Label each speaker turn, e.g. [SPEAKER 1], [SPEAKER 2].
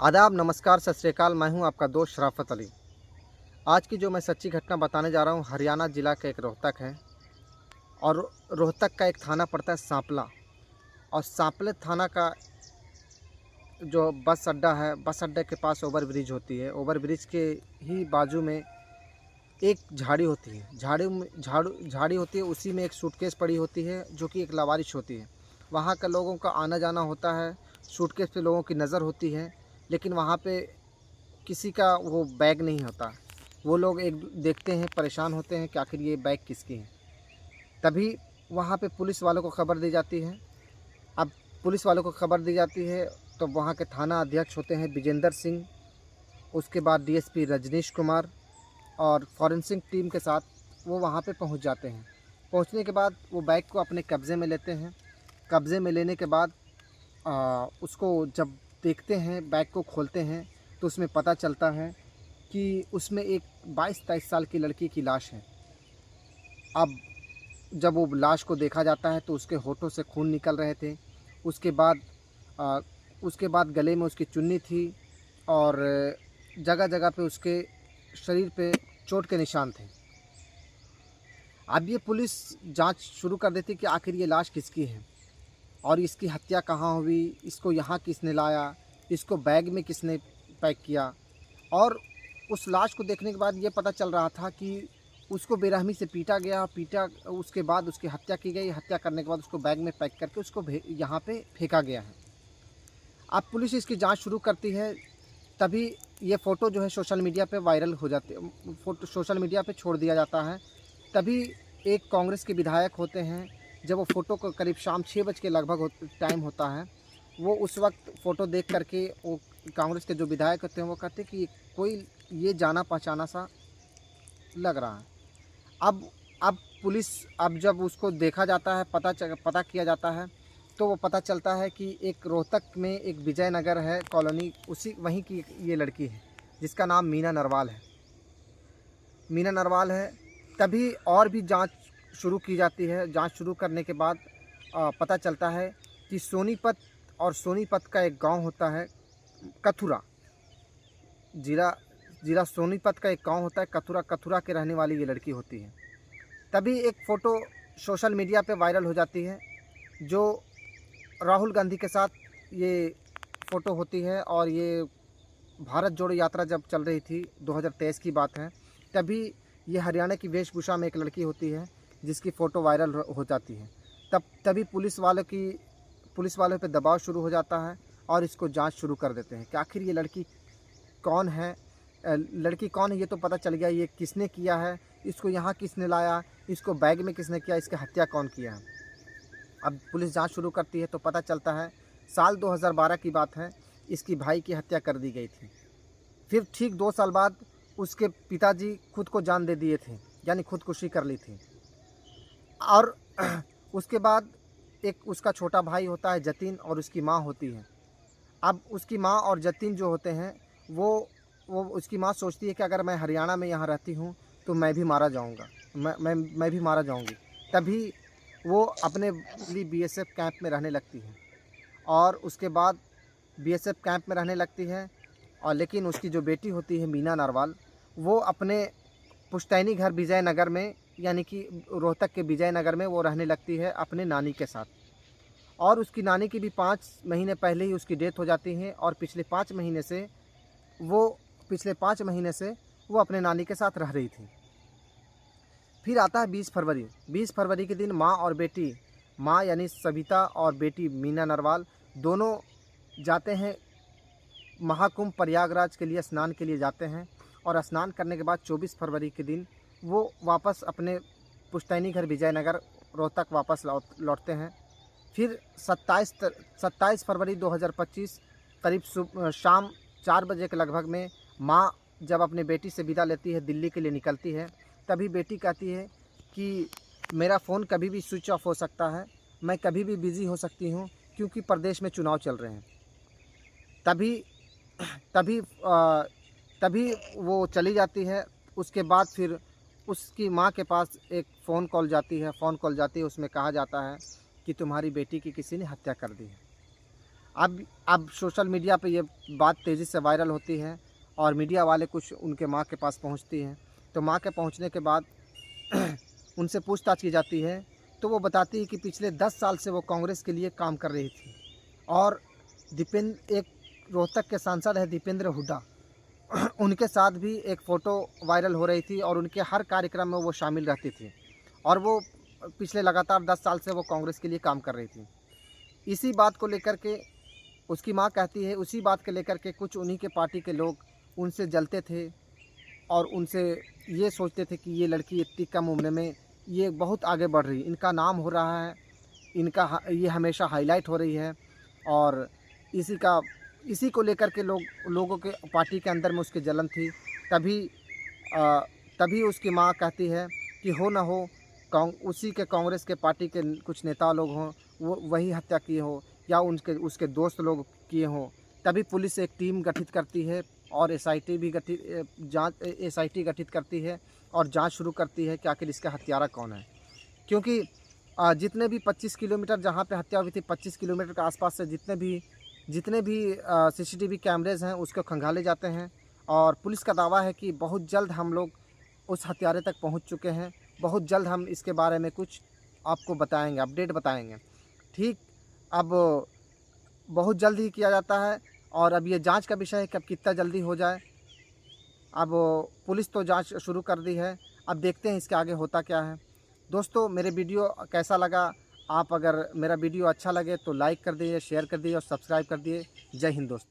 [SPEAKER 1] आदाब, नमस्कार, सत श्री अकाल। मैं हूं आपका दोस्त शराफत अली। आज की जो मैं सच्ची घटना बताने जा रहा हूं, हरियाणा ज़िला का एक रोहतक है। और रोहतक का एक थाना पड़ता है सांपला। और सांपले थाना का जो बस अड्डा है, बस अड्डे के पास ओवर ब्रिज होती है। ओवर ब्रिज के ही बाजू में एक झाड़ी होती है। झाड़ी होती है, उसी में एक सूटकेस पड़ी होती है जो कि एक लावारिश होती है। वहाँ का लोगों का आना जाना होता है। सूटकेस पे लोगों की नज़र होती है, लेकिन वहाँ पे किसी का वो बैग नहीं होता। वो लोग एक देखते हैं, परेशान होते हैं कि आखिर ये बैग किसकी है। तभी वहाँ पे पुलिस वालों को खबर दी जाती है। अब पुलिस वालों को खबर दी जाती है तो वहाँ के थाना अध्यक्ष होते हैं विजेंद्र सिंह, उसके बाद डीएसपी रजनीश कुमार और फॉरेंसिक टीम के साथ वो वहाँ पे पहुँच जाते हैं। पहुँचने के बाद वो बैग को अपने कब्ज़े में लेते हैं। कब्ज़े में लेने के बाद उसको जब देखते हैं, बैग को खोलते हैं, तो उसमें पता चलता है कि उसमें एक 22-23 साल की लड़की की लाश है। अब जब वो लाश को देखा जाता है तो उसके होठों से खून निकल रहे थे। उसके बाद अ, उसके बाद गले में उसकी चुन्नी थी और जगह जगह पे उसके शरीर पे चोट के निशान थे। अब ये पुलिस जांच शुरू कर देती कि आखिर ये लाश किसकी है और इसकी हत्या कहाँ हुई, इसको यहाँ किसने लाया, इसको बैग में किसने पैक किया। और उस लाश को देखने के बाद ये पता चल रहा था कि उसको बेरहमी से पीटा उसके बाद उसकी हत्या की गई। हत्या करने के बाद उसको बैग में पैक करके उसको यहाँ पे फेंका गया है। अब पुलिस इसकी जांच शुरू करती है। तभी ये फ़ोटो जो है सोशल मीडिया पे वायरल हो जाती है, फ़ोटो सोशल मीडिया पे छोड़ दिया जाता है। तभी एक कांग्रेस के विधायक होते हैं, जब वो फ़ोटो को करीब शाम 6 बजे के लगभग टाइम होता है, वो उस वक्त फ़ोटो देख करके वो कांग्रेस के जो विधायक होते हैं वो कहते हैं कि कोई ये जाना पहचाना सा लग रहा है। अब पुलिस, अब जब उसको देखा जाता है, पता किया जाता है, तो वो पता चलता है कि एक रोहतक में एक विजयनगर है कॉलोनी, उसी वहीं की ये लड़की है जिसका नाम मीना नरवाल है। तभी और भी जांच शुरू की जाती है। जांच शुरू करने के बाद पता चलता है कि सोनीपत का एक गांव होता है कथुरा। जिला सोनीपत का एक गांव होता है कथुरा के रहने वाली ये लड़की होती है। तभी एक फ़ोटो सोशल मीडिया पे वायरल हो जाती है, जो राहुल गांधी के साथ ये फ़ोटो होती है। और ये भारत जोड़ो यात्रा जब चल रही थी, 2023 की बात है, तभी ये हरियाणा की वेशभूषा में एक लड़की होती है जिसकी फ़ोटो वायरल हो जाती है। तभी पुलिस वालों पे दबाव शुरू हो जाता है और इसको जांच शुरू कर देते हैं कि आखिर ये लड़की कौन है। ये तो पता चल गया, ये किसने किया है, इसको यहाँ किसने लाया, इसको बैग में किसने किया, इसकी हत्या कौन किया है। अब पुलिस जांच शुरू करती है तो पता चलता है साल 2012 की बात है, इसकी भाई की हत्या कर दी गई थी। फिर ठीक 2 साल बाद उसके पिताजी खुद को जान दे दिए थे, यानी खुदकुशी कर ली थी। और उसके बाद एक उसका छोटा भाई होता है जतिन, और उसकी माँ होती है। अब उसकी माँ और जतिन जो होते हैं, वो उसकी माँ सोचती है कि अगर मैं हरियाणा में यहाँ रहती हूँ तो मैं भी मारा जाऊँगा, मैं भी मारा जाऊँगी। तभी वो अपने बीएसएफ कैंप में रहने लगती है और उसके बाद बीएसएफ कैंप में रहने लगती है। और लेकिन उसकी जो बेटी होती है मीना नरवाल, वो अपने पुश्तैनी घर विजयनगर में, यानी कि रोहतक के विजयनगर में वो रहने लगती है अपने नानी के साथ। और उसकी नानी की भी 5 महीने पहले ही उसकी डेथ हो जाती है और पिछले 5 महीने से वो अपने नानी के साथ रह रही थी। फिर आता है 20 फरवरी के दिन माँ यानी सविता और बेटी मीना नरवाल दोनों जाते हैं महाकुंभ प्रयागराज के लिए, स्नान के लिए जाते हैं। और स्नान करने के बाद 24 फरवरी के दिन वो वापस अपने पुश्तैनी घर विजयनगर रोहतक वापस लौटते हैं। फिर 27 फरवरी 2025 करीब शाम 4 बजे के लगभग में माँ जब अपने बेटी से विदा लेती है, दिल्ली के लिए निकलती है, तभी बेटी कहती है कि मेरा फ़ोन कभी भी स्विच ऑफ हो सकता है, मैं कभी भी बिज़ी हो सकती हूँ क्योंकि प्रदेश में चुनाव चल रहे हैं। तभी तभी वो चली जाती है। उसके बाद फिर उसकी माँ के पास एक फ़ोन कॉल जाती है। उसमें कहा जाता है कि तुम्हारी बेटी की किसी ने हत्या कर दी है। अब सोशल मीडिया पे ये बात तेज़ी से वायरल होती है और मीडिया वाले कुछ उनके माँ के पास पहुँचती हैं। तो माँ के पहुँचने के बाद उनसे पूछताछ की जाती है, तो वो बताती है कि पिछले 10 साल से वो कांग्रेस के लिए काम कर रही थी। और एक रोहतक के सांसद है दीपेंद्र हुड्डा, उनके साथ भी एक फ़ोटो वायरल हो रही थी और उनके हर कार्यक्रम में वो शामिल रहती थी और वो पिछले लगातार 10 साल से वो कांग्रेस के लिए काम कर रही थी। इसी बात को लेकर के उसकी माँ कहती है, उसी बात को लेकर के कुछ उन्हीं के पार्टी के लोग उनसे जलते थे और उनसे ये सोचते थे कि ये लड़की इतनी कम उम्र में ये बहुत आगे बढ़ रही है, इनका नाम हो रहा है, ये हमेशा हाईलाइट हो रही है। और इसी को लेकर के लोगों के पार्टी के अंदर में उसकी जलन थी। तभी तभी उसकी माँ कहती है कि हो ना हो उसी के कांग्रेस के पार्टी के कुछ नेता लोग हों, वो वही हत्या किए हो या उसके दोस्त लोग किए हों। तभी पुलिस एक टीम गठित करती है और एसआईटी गठित करती है और जांच शुरू करती है कि आखिर इसका हत्यारा कौन है। क्योंकि जितने भी 25 किलोमीटर जहाँ पे हत्या हुई थी, 25 किलोमीटर के आसपास से जितने भी सीसीटीवी कैमरेज़ हैं उसको खंगाले जाते हैं और पुलिस का दावा है कि बहुत जल्द हम लोग उस हत्यारे तक पहुंच चुके हैं। बहुत जल्द हम इसके बारे में कुछ आपको बताएंगे, अपडेट बताएंगे। ठीक, अब बहुत जल्द ही किया जाता है और अब ये जांच का विषय है कि अब कितना जल्दी हो जाए। अब पुलिस तो जांच शुरू कर दी है, अब देखते हैं इसके आगे होता क्या है। दोस्तों, मेरे वीडियो कैसा लगा? आप अगर मेरा वीडियो अच्छा लगे तो लाइक कर दीजिए, शेयर कर दीजिए और सब्सक्राइब कर दिए। जय हिंद दोस्तों।